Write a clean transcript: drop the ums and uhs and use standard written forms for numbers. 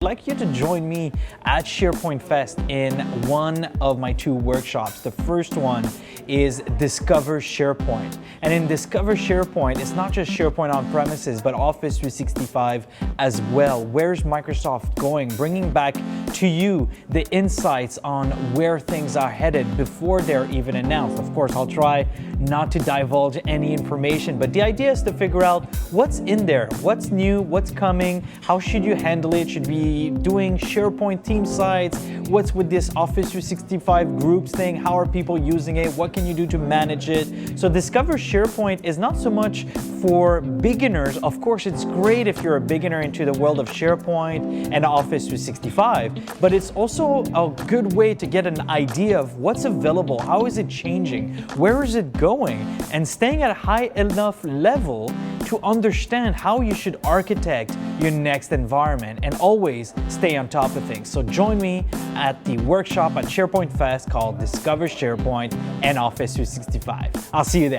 like you to join me at SharePoint Fest in one of my 2 workshops. The first one is Discover SharePoint. And in Discover SharePoint, it's not just SharePoint on premises, but Office 365 as well. Where's Microsoft going? Bringing back to you the insights on where things are headed before they're even announced. Of course, I'll try not to divulge any information, but the idea is to figure out what's in there, what's new, what's coming, how should you handle it? Should be doing SharePoint team sites? What's with this Office 365 groups thing? How are people using it? What can you do to manage it? So Discover SharePoint is not so much for beginners. Of course, it's great if you're a beginner into the world of SharePoint and Office 365, but it's also a good way to get an idea of what's available, how is it changing, where is it going, and staying at a high enough level to understand how you should architect your next environment and always stay on top of things. So join me at the workshop at SharePoint Fest called Discover SharePoint and Office 365. I'll see you there.